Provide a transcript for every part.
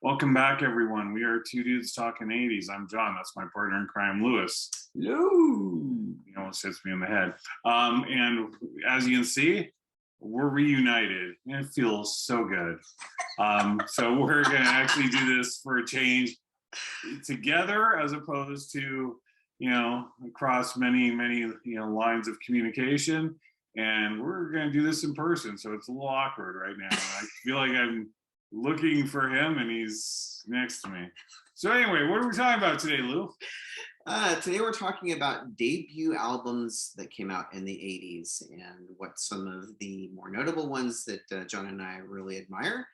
Welcome back, everyone. We are two dudes talking 80s. I'm John. That's my partner in crime, Lewis. Hello. He almost hits me in the head. And as you can see, we're reunited. It feels so good. So we're going to actually do this for a change together as opposed to, across many lines of communication. And we're going to do this in person. So it's a little awkward right now. I feel like I'm looking for him and he's next to me. So anyway, what are we talking about today, Lou? Today we're talking about debut albums that came out in the 80s and what some of the more notable ones that John and I really admire.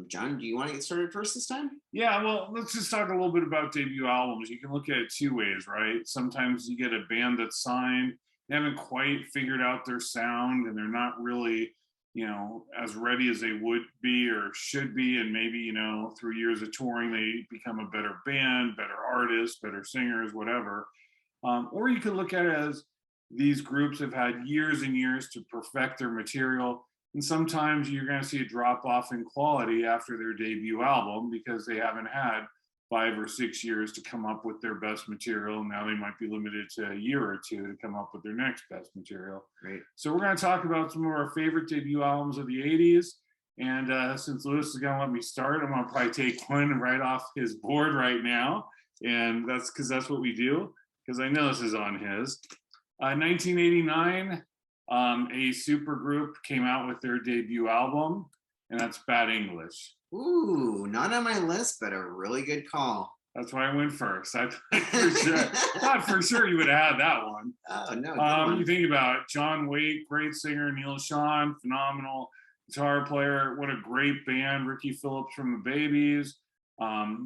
John, do you want to get started first this time? Yeah, well, let's just talk a little bit about debut albums. You can look at it two ways, right? Sometimes you get a band that's signed, they haven't quite figured out their sound and they're not really as ready as they would be or should be, and maybe through years of touring they become a better band, better artists, better singers, whatever. Or you could look at it as these groups have had years and years to perfect their material, and sometimes you're going to see a drop off in quality after their debut album because they haven't had 5 or 6 years to come up with their best material. Now they might be limited to a year or two to come up with their next best material. Right. So we're going to talk about some of our favorite debut albums of the 80s. And since Lewis is going to let me start, I'm going to probably take one right off his board right now. And that's because that's what we do, because I know this is on his. 1989, a super group came out with their debut album, and that's Bad English. Ooh, not on my list, but a really good call. That's why I went first. I thought for sure you would have had that one. Oh, no. You think about it, John Waite, great singer, Neil Schon, phenomenal guitar player. What a great band. Ricky Phillips from the Babies.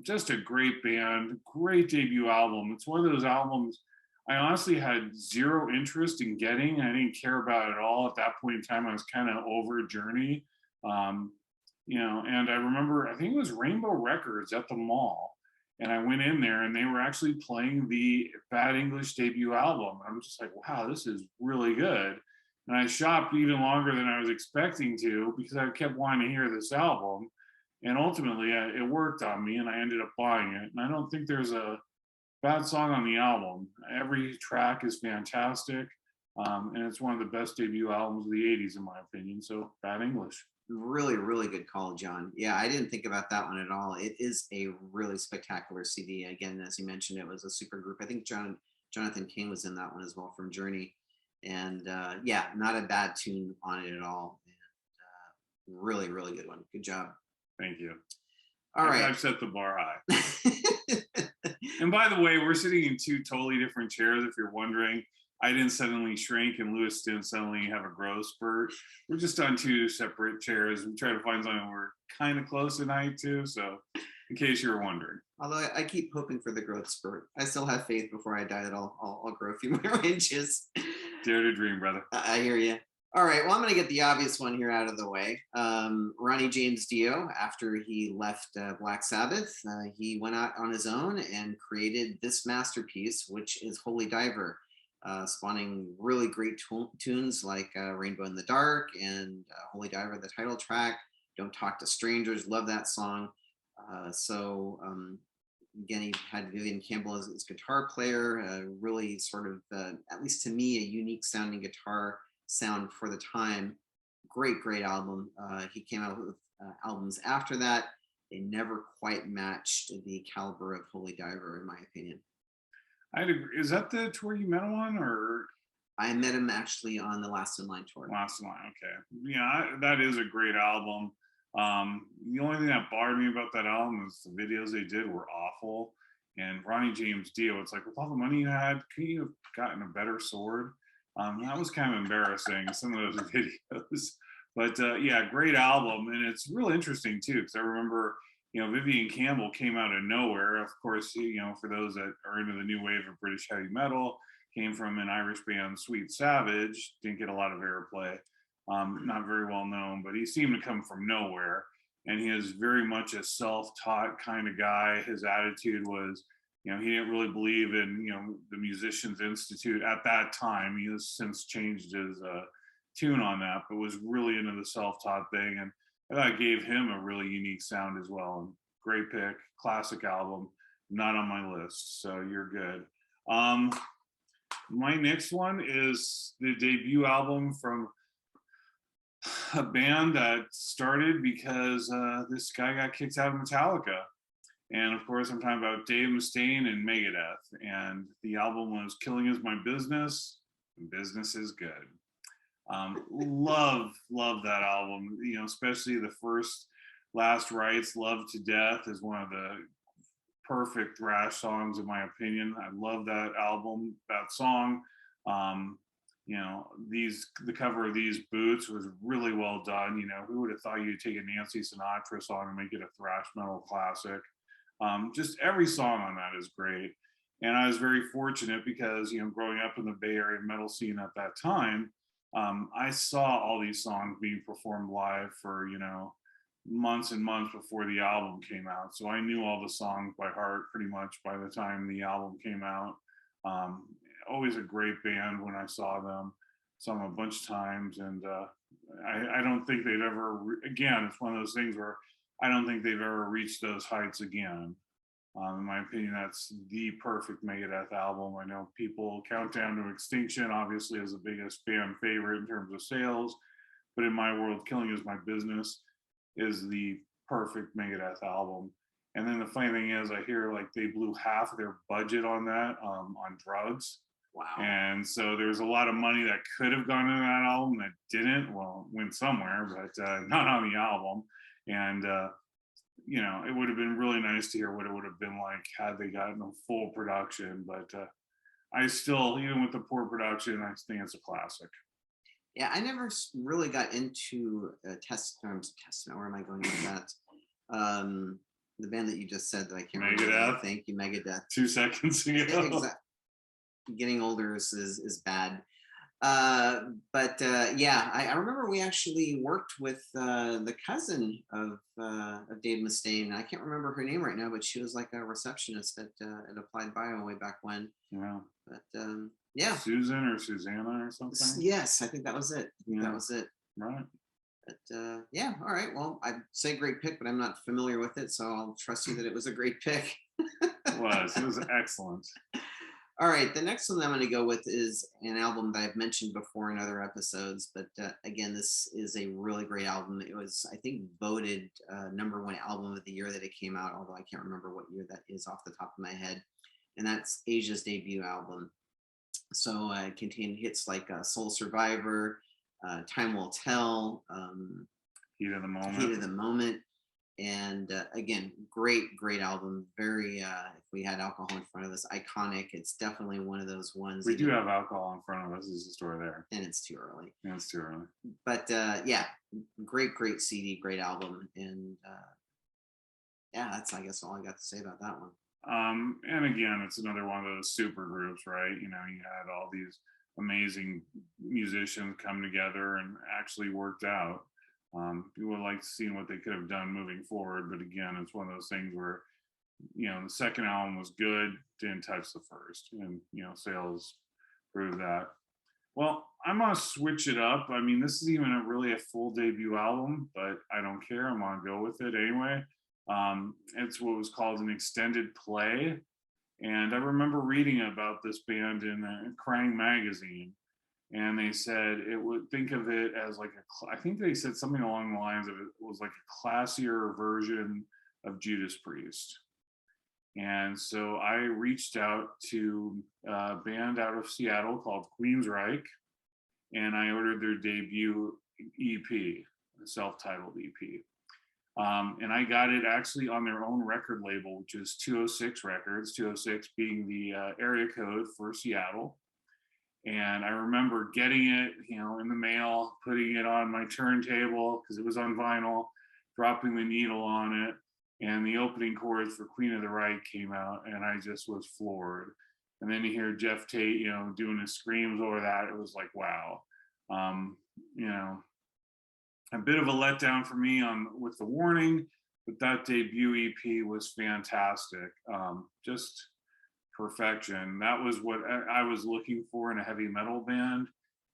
Just a great band, great debut album. It's one of those albums I honestly had zero interest in getting. I didn't care about it at all. At that point in time, I was kind of over Journey. And I remember, I think it was Rainbow Records at the mall. And I went in there and they were actually playing the Bad English debut album. I'm just like, wow, this is really good. And I shopped even longer than I was expecting to because I kept wanting to hear this album. And ultimately, it worked on me and I ended up buying it. And I don't think there's a bad song on the album. Every track is fantastic. And it's one of the best debut albums of the 80s, in my opinion. So, Bad English. Really, really good call, John. Yeah, I didn't think about that one at all. It is a really spectacular CD. Again, as you mentioned, it was a super group. I think Jonathan King was in that one as well from Journey. And yeah, not a bad tune on it at all. And really, really good one. Good job. Thank you. All right. I've set the bar high. And by the way, we're sitting in two totally different chairs, if you're wondering. I didn't suddenly shrink and Lewis didn't suddenly have a growth spurt. We're just on two separate chairs. We try to find something we're kind of close in height to. So in case you were wondering. Although I keep hoping for the growth spurt. I still have faith before I die that I'll grow a few more inches. Dare to dream, brother. I hear you. All right, well, I'm going to get the obvious one here out of the way. Ronnie James Dio, after he left Black Sabbath, he went out on his own and created this masterpiece, which is Holy Diver, spawning really great tunes like Rainbow in the Dark and Holy Diver, the title track, Don't Talk to Strangers, love that song. Again, he had Vivian Campbell as his guitar player, really sort of, at least to me, a unique sounding guitar sound for the time. Great album. He came out with albums after that. They never quite matched the caliber of Holy Diver, in my opinion. I'd agree. Is that the tour you met him on, or? I met him actually on the Last in Line tour. Last in Line, okay. Yeah, that is a great album. The only thing that bothered me about that album is the videos they did were awful. And Ronnie James Dio, it's like, with all the money you had, could you have gotten a better sword? That was kind of embarrassing, some of those videos. But yeah, great album. And it's real interesting too, because I remember, Vivian Campbell came out of nowhere. Of course, for those that are into the new wave of British heavy metal, came from an Irish band, Sweet Savage, didn't get a lot of airplay. Not very well known, but he seemed to come from nowhere. And he is very much a self-taught kind of guy. His attitude was, he didn't really believe in, the Musicians Institute at that time. He has since changed his tune on that, but was really into the self-taught thing. And I thought it gave him a really unique sound as well. And great pick, classic album, not on my list, so you're good. Um, my next one is the debut album from a band that started because this guy got kicked out of Metallica. And of course, I'm talking about Dave Mustaine and Megadeth. And the album was Killing Is My Business, and Business is Good. Love that album, you know, especially the first Last Rites, Love to Death is one of the perfect thrash songs in my opinion. I love that album, that song. You know, the cover of These Boots was really well done. You know, who would have thought you'd take a Nancy Sinatra song and make it a thrash metal classic? Just every song on that is great. And I was very fortunate because, you know, growing up in the Bay Area metal scene at that time, I saw all these songs being performed live for, you know, months and months before the album came out. So I knew all the songs by heart pretty much by the time the album came out. Always a great band when I saw them. Saw them a bunch of times, and I don't think they've ever, again, it's one of those things where I don't think they've ever reached those heights again. In my opinion, that's the perfect Megadeth album. I know people Countdown to Extinction obviously is the biggest fan favorite in terms of sales, but in my world, Killing Is My Business is the perfect Megadeth album. And then the funny thing is, I hear like they blew half of their budget on that on drugs. Wow. And so there's a lot of money that could have gone into that album that didn't. Well, went somewhere, but not on the album. And you know, it would have been really nice to hear what it would have been like had they gotten a full production. But I still, even with the poor production, I think it's a classic. Yeah, I never really got into Testament. Where am I going with that? The band that you just said that I can't remember. Megadeth. Thank you, Megadeth. 2 seconds ago. Exactly. Getting older is bad. But yeah, I remember we actually worked with the cousin of Dave Mustaine. I can't remember her name right now, but she was like a receptionist at Applied Bio way back when. Yeah. But yeah. Susan or Susanna or something? Yes, I think that was it. That was it. Right. But yeah, all right. Well, I'd say great pick, but I'm not familiar with it, so I'll trust you that it was a great pick. It was excellent. All right, the next one I'm going to go with is an album that I've mentioned before in other episodes, but again, this is a really great album. It was, I think, voted #1 album of the year that it came out, although I can't remember what year that is off the top of my head, and that's Asia's debut album. So it contained hits like Soul Survivor, Time Will Tell, Heat of the Moment. Heat of the Moment. And again, great album. Very if we had alcohol in front of us, iconic. It's definitely one of those ones. We do have alcohol in front of us. There's a store there, and it's too early. Yeah, it's too early. But yeah, great CD, great album. And yeah, that's, I guess, all I got to say about that one. And again, it's another one of those super groups, right? You know, you had all these amazing musicians come together and actually worked out. You would like to see what they could have done moving forward, but again, it's one of those things where, you know, the second album was good, didn't touch the first, and you know, sales prove that. Well, I'm gonna switch it up. I mean, this is even really a full debut album, but I don't care. I'm gonna go with it anyway. It's what was called an extended play, and I remember reading about this band in Crying magazine. And they said it would think of it as like I think they said something along the lines of it was like a classier version of Judas Priest. And so I reached out to a band out of Seattle called Reich, and I ordered their debut EP, a self-titled EP. And I got it actually on their own record label, which is 206 Records, 206 being the area code for Seattle. And I remember getting it, you know, in the mail, putting it on my turntable because it was on vinyl, dropping the needle on it, and the opening chords for Queen of the Reich came out, and I just was floored. And then you hear Jeff Tate, you know, doing his screams over that. It was like, wow. You know, a bit of a letdown for me with The Warning, but that debut EP was fantastic. Just perfection. That was what I was looking for in a heavy metal band,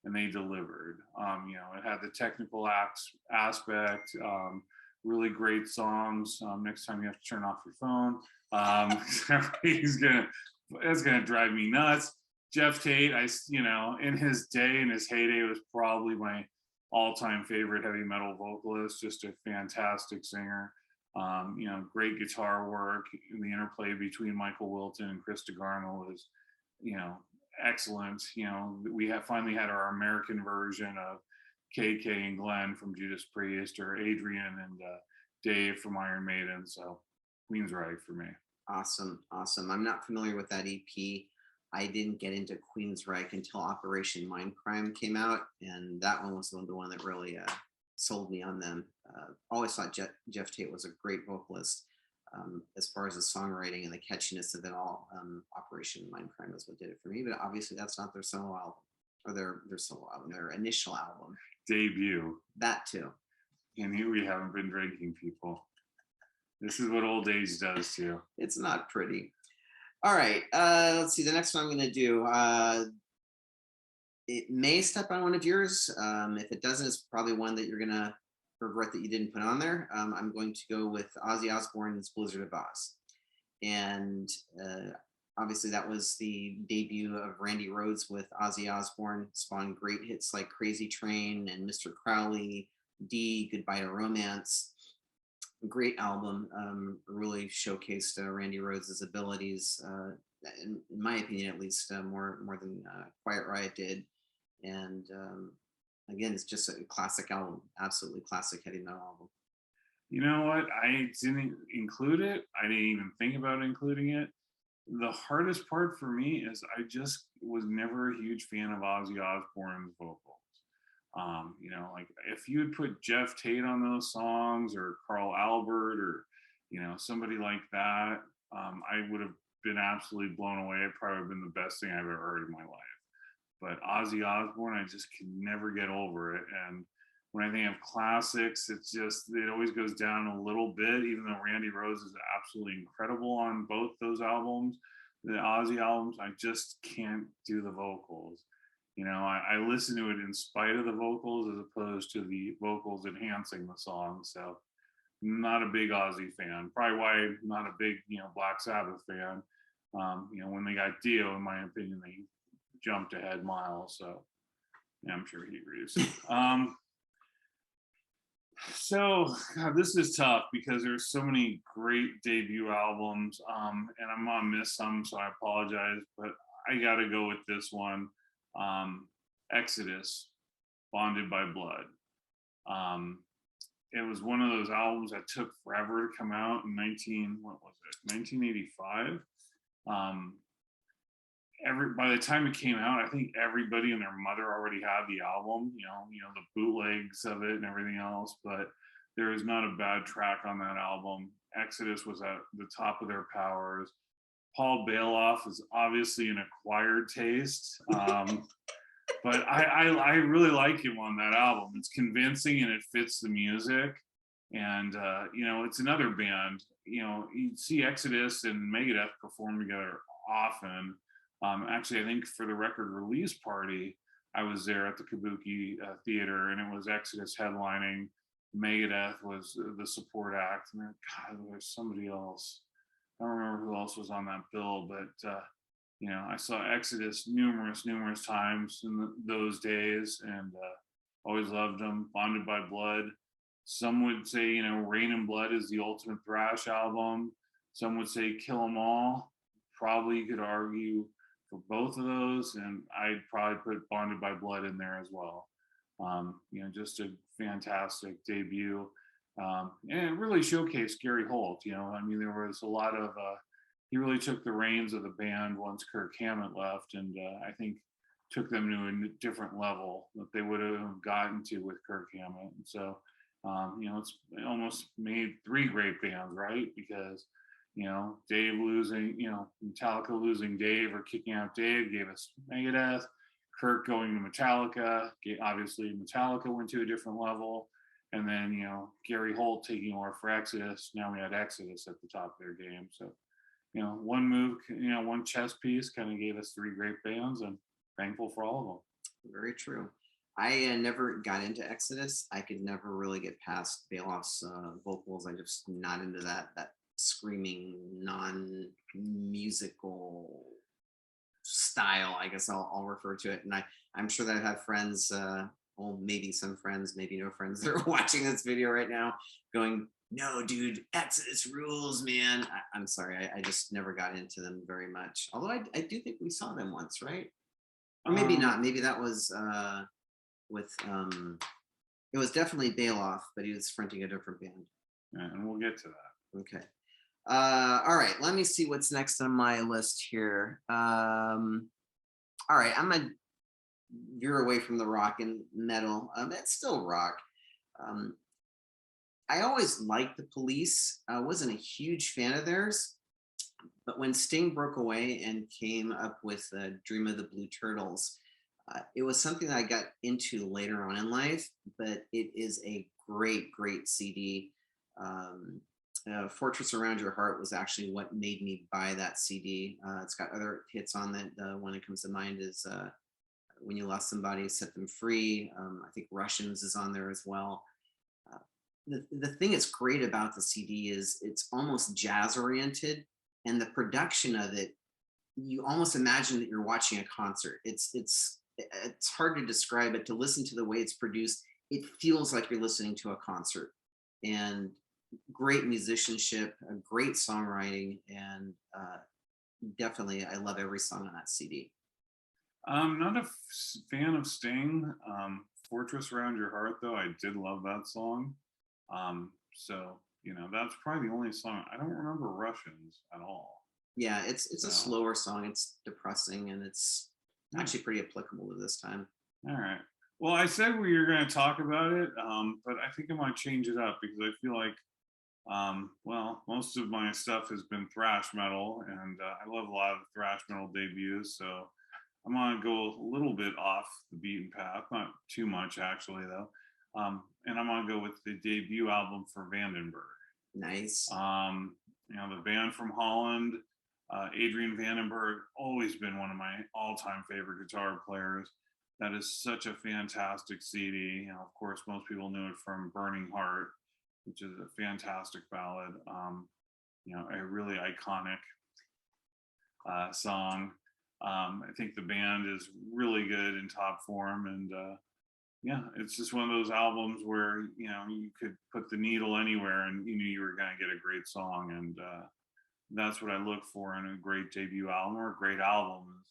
and they delivered. You know, it had the technical aspect, really great songs. Next time you have to turn off your phone. It's gonna drive me nuts. Jeff Tate, in his day, in his heyday, was probably my all-time favorite heavy metal vocalist. Just a fantastic singer. Great guitar work. And the interplay between Michael Wilton and Chris DeGarmo was, excellent. We have finally had our American version of KK and Glenn from Judas Priest, or Adrian and Dave from Iron Maiden. So Queensryche for me. Awesome. I'm not familiar with that EP. I didn't get into Queensryche until Operation Mindcrime came out, and that one was the one that really sold me on them. Always thought Jeff Tate was a great vocalist. As far as the songwriting and the catchiness of it all, Operation Mindcrime is what did it for me. But obviously, that's not their solo album, or their solo album, their initial album. Debut. That too. And here we haven't been drinking, people. This is what old age does to you. It's not pretty. All right. Let's see. The next one I'm going to do. It may step on one of yours. If it doesn't, it's probably one that you're going to regret that you didn't put on there. I'm going to go with Ozzy Osbourne's Blizzard of Oz. And obviously, that was the debut of Randy Rhoads with Ozzy Osbourne. Spawned great hits like Crazy Train and Mr. Crowley, D, Goodbye to Romance. Great album. Really showcased Randy Rhoads' abilities, in my opinion, at least, more than Quiet Riot did. And again, it's just a classic album, absolutely classic heavy metal album. You know what? I didn't include it. I didn't even think about including it. The hardest part for me is I just was never a huge fan of Ozzy Osbourne's vocals. Like if you had put Jeff Tate on those songs, or Carl Albert, or somebody like that, I would have been absolutely blown away. It probably been the best thing I've ever heard in my life. But Ozzy Osbourne, I just can never get over it. And when I think of classics, it always goes down a little bit, even though Randy Rhoads is absolutely incredible on both those albums. The Ozzy albums, I just can't do the vocals. I listen to it in spite of the vocals as opposed to the vocals enhancing the song. So not a big Ozzy fan. Probably why I'm not a big, Black Sabbath fan. When they got Dio, in my opinion, they jumped ahead miles. So yeah, I'm sure he agrees. So God, this is tough because there's so many great debut albums, and I'm gonna miss some, so I apologize, but I gotta go with this one. Exodus, Bonded by Blood. It was one of those albums that took forever to come out in 1985. By the time it came out, I think everybody and their mother already had the album, the bootlegs of it and everything else, but there is not a bad track on that album. Exodus was at the top of their powers. Paul Bailoff is obviously an acquired taste, but I really like him on that album. It's convincing and it fits the music. And, it's another band, you see Exodus and Megadeth perform together often. Actually, I think for the record release party, I was there at the Kabuki Theater, and it was Exodus headlining. Megadeth was the support act. And God, there's somebody else. I don't remember who else was on that bill, but I saw Exodus numerous times in those days, and always loved them. Bonded by Blood. Some would say, Rain and Blood is the ultimate thrash album. Some would say Kill 'Em All. Probably you could argue for both of those, and I'd probably put Bonded by Blood in there as well. Just a fantastic debut. And it really showcased Gary Holt. There was a lot of, he really took the reins of the band once Kirk Hammett left, and I think took them to a different level that they would have gotten to with Kirk Hammett. And so, it's almost made three great bands, right? Because, Dave losing, Metallica losing Dave or kicking out Dave gave us Megadeth. Kirk going to Metallica, obviously Metallica went to a different level. And then, Gary Holt taking over for Exodus. Now we had Exodus at the top of their game. So, one move, one chess piece kind of gave us three great bands, and thankful for all of them. Very true. I never got into Exodus. I could never really get past Bailoff's vocals. I just not into that screaming, non-musical style. I guess I'll refer to it. And I'm sure that I have friends, well, maybe some friends, maybe no friends that are watching this video right now, going, "No, dude, Exodus rules, man." I'm sorry, I just never got into them very much. Although I do think we saw them once, right? Or maybe Um, not. Maybe that was with it was definitely Bailoff, but he was fronting a different band. yeah, and we'll get to that. Okay. All right, let me see what's next on my list here. All right, I'm gonna veer away from the rock and metal. It's still rock. Um, I always liked the Police. I wasn't a huge fan of theirs, but when Sting broke away and came up with Dream of the Blue Turtles, it was something that I got into later on in life, but it is a great CD. Fortress Around Your Heart was actually what made me buy that CD. It's got other hits on that. One that comes to mind is When You Lost Somebody, Set Them Free. I think Russians is on there as well. The thing that's great about the CD is it's almost jazz oriented, and the production of it, you almost imagine that you're watching a concert. It's hard to describe it. To listen to the way it's produced, it feels like you're listening to a concert. And great musicianship, great songwriting, and definitely I love every song on that CD. I'm not a fan of Sting. Fortress Around Your Heart, though, I did love that song. So, that's probably the only song. I don't remember Russians at all. Yeah, it's a So, slower song. It's depressing, and it's yeah. actually pretty applicable to this time. All right. Well, I said we were going to talk about it, but I think I might change it up because I feel like, well, most of my stuff has been thrash metal, and I love a lot of thrash metal debuts. So I'm going to go a little bit off the beaten path, not too much actually, though. And I'm going to go with the debut album for Vandenberg. Nice. The band from Holland, Adrian Vandenberg, always been one of my all-time favorite guitar players. That is such a fantastic CD. Of course, most people knew it from Burning Heart, which is a fantastic ballad. A really iconic song. I think the band is really good in top form, and it's just one of those albums where you could put the needle anywhere and you knew you were going to get a great song, and that's what I look for in a great debut album or a great album, is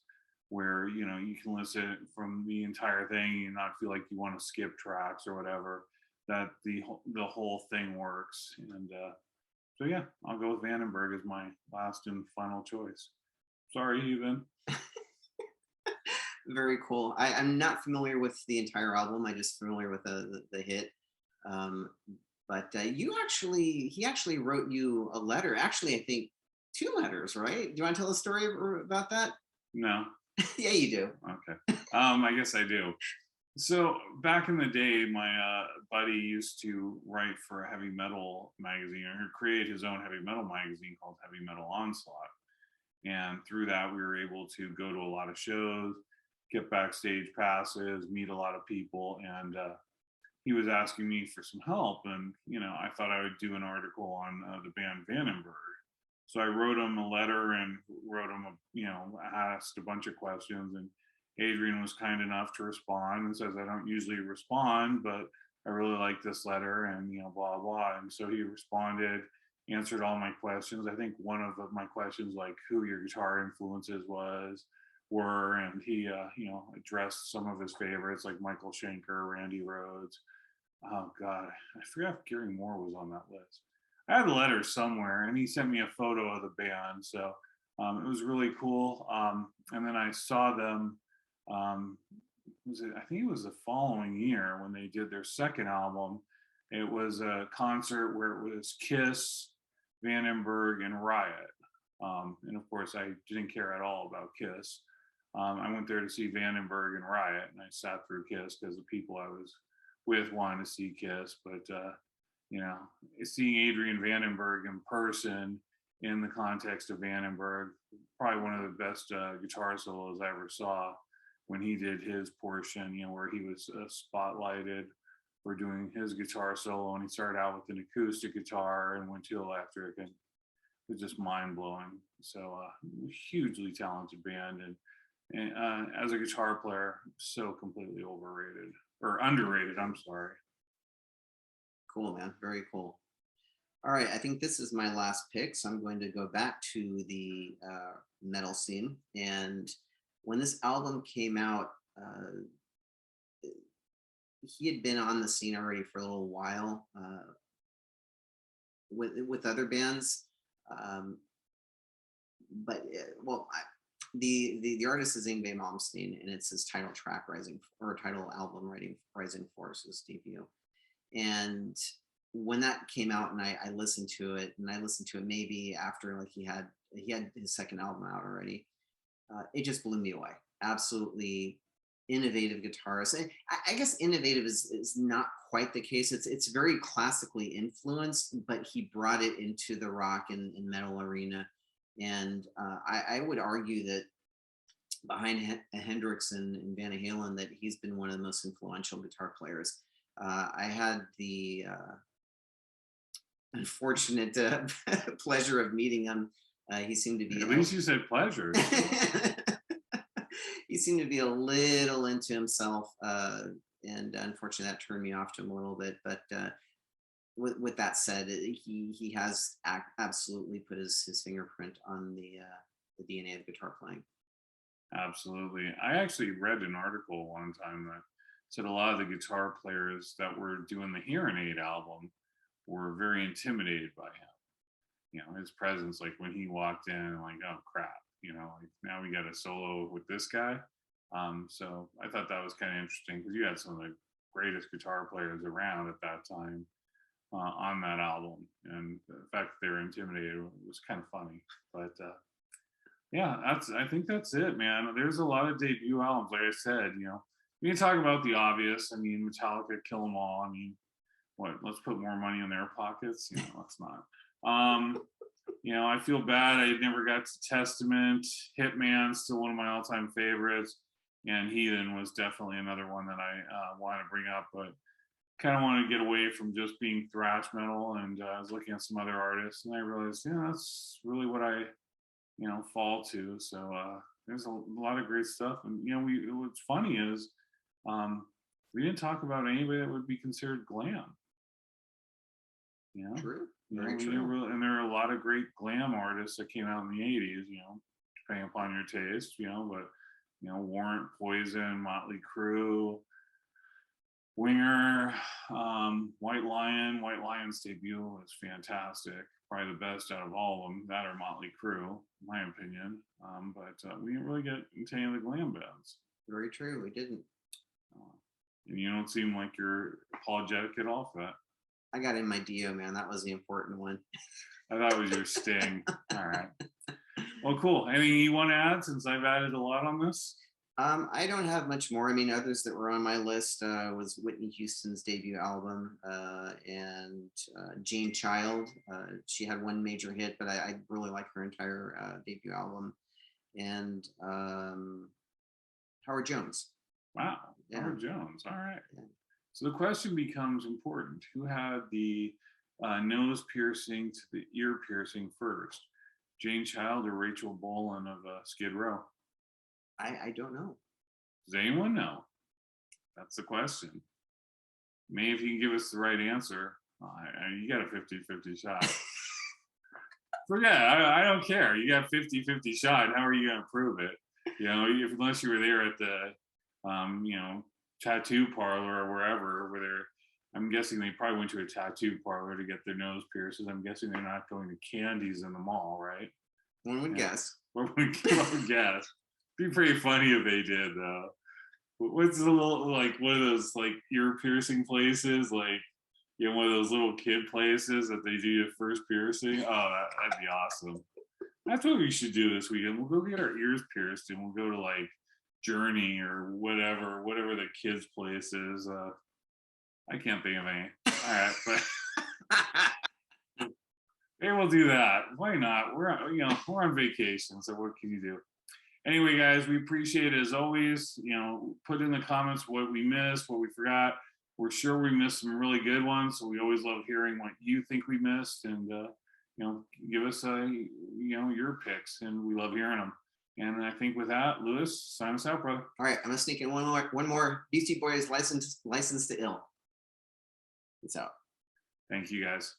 where you can listen from the entire thing and not feel like you want to skip tracks or whatever. That the whole thing works, and so yeah, I'll go with Vandenberg as my last and final choice. Sorry, Ethan. Very cool. I'm not familiar with the entire album. I'm just familiar with the hit. But he actually wrote you a letter. Actually, I think 2 letters, right? Do you want to tell a story about that? No. Yeah, you do. Okay. I guess I do. So back in the day, my buddy used to write for a heavy metal magazine, or create his own heavy metal magazine called Heavy Metal Onslaught. And through that, we were able to go to a lot of shows, get backstage passes, meet a lot of people. And he was asking me for some help. And, I thought I would do an article on the band Vandenberg. So I wrote him a letter and asked a bunch of questions. And Adrian was kind enough to respond and says, "I don't usually respond, but I really like this letter," and, blah, blah. And so he responded, answered all my questions. I think one of my questions, like who your guitar influences were, and he, addressed some of his favorites like Michael Schenker, Randy Rhoads. Oh God, I forgot if Gary Moore was on that list. I had a letter somewhere, and he sent me a photo of the band, so it was really cool. And then I saw them. I think it was the following year when they did their second album. It was a concert where it was Kiss, Vandenberg, and Riot. And of course, I didn't care at all about Kiss. I went there to see Vandenberg and Riot, and I sat through Kiss because the people I was with wanted to see Kiss. But seeing Adrian Vandenberg in person in the context of Vandenberg, probably one of the best guitar solos I ever saw. when he did his portion, where he was spotlighted for doing his guitar solo, and he started out with an acoustic guitar and went to electric, and it was just mind blowing. So hugely talented band, and as a guitar player, so completely overrated or underrated. I'm sorry. Cool, man. Very cool. All right, I think this is my last pick, so I'm going to go back to the metal scene. And when this album came out, he had been on the scene already for a little while with other bands, but the artist is Yngwie Malmsteen, and it's his title track, title album, Rising Force, his debut. And when that came out, and I listened to it, maybe after like he had his second album out already, it just blew me away. Absolutely innovative guitarist. I guess innovative is not quite the case. It's very classically influenced, but he brought it into the rock and metal arena. And I would argue that behind Hendrix and Van Halen, that he's been one of the most influential guitar players. I had the unfortunate pleasure of meeting him. He seemed to be. At least you said pleasure. He seemed to be a little into himself, and unfortunately, that turned me off to him a little bit. But with that said, he has absolutely put his fingerprint on the DNA of guitar playing. Absolutely. I actually read an article one time that said a lot of the guitar players that were doing the Hearing Aid album were very intimidated by him. His presence, like when he walked in, like, oh crap, like now we got a solo with this guy. So I thought that was kind of interesting, because you had some of the greatest guitar players around at that time on that album, and the fact that they were intimidated was kind of funny. But yeah, I think that's it, man. There's a lot of debut albums, like I said. We can talk about the obvious. I mean, Metallica, Kill 'Em All. I mean, what? Let's put more money in their pockets. Let's not. I feel bad I never got to Testament. Hitman, still one of my all-time favorites, and Heathen was definitely another one that I want to bring up, but kind of want to get away from just being thrash metal. And I was looking at some other artists, and I realized, that's really what I, fall to. So there's a lot of great stuff. And what's funny is we didn't talk about anybody that would be considered glam. True. Very true. And there are a lot of great glam artists that came out in the 80s, depending upon your taste, but Warrant, Poison, Motley Crue, Winger, White Lion. White Lion's debut was fantastic. Probably the best out of all of them, that or Motley Crue, in my opinion. But we didn't really get into any of the glam bands. Very true. We didn't. And you don't seem like you're apologetic at all for that. I got in my Dio, man. That was the important one. I thought it was your Sting. All right. Well, cool. Anything you want to add, since I've added a lot on this? I don't have much more. I mean, others that were on my list was Whitney Houston's debut album, and Jane Child. She had one major hit, but I really like her entire debut album. And Howard Jones. Wow. Yeah. Howard Jones. All right. Yeah. So the question becomes important. Who had the nose piercing to the ear piercing first? Jane Child or Rachel Bolan of Skid Row? I don't know. Does anyone know? That's the question. Maybe if you can give us the right answer, you got a 50-50 shot. Forget it. I don't care. You got 50-50 shot. How are you going to prove it? Unless you were there at the, tattoo parlor or wherever, I'm guessing they probably went to a tattoo parlor to get their nose pierced. I'm guessing they're not going to Candies in the mall, right? One would guess. One would guess. Be pretty funny if they did, though. What's a little, like, one of those like ear piercing places, like, one of those little kid places that they do your first piercing? Oh, that'd be awesome. That's what we should do this weekend. We'll go get our ears pierced, and we'll go to like Journey or whatever the kids' place is. I can't think of any. All right, but maybe we'll do that. Why not? We're on vacation, so what can you do? Anyway, guys, we appreciate it as always. Put in the comments what we missed, what we forgot. We're sure we missed some really good ones, so we always love hearing what you think we missed, and give us your picks, and we love hearing them. And I think with that, Lewis, sign us out, brother. All right, I'm gonna sneak in one more. Beastie Boys, License to Ill. It's out. Thank you, guys.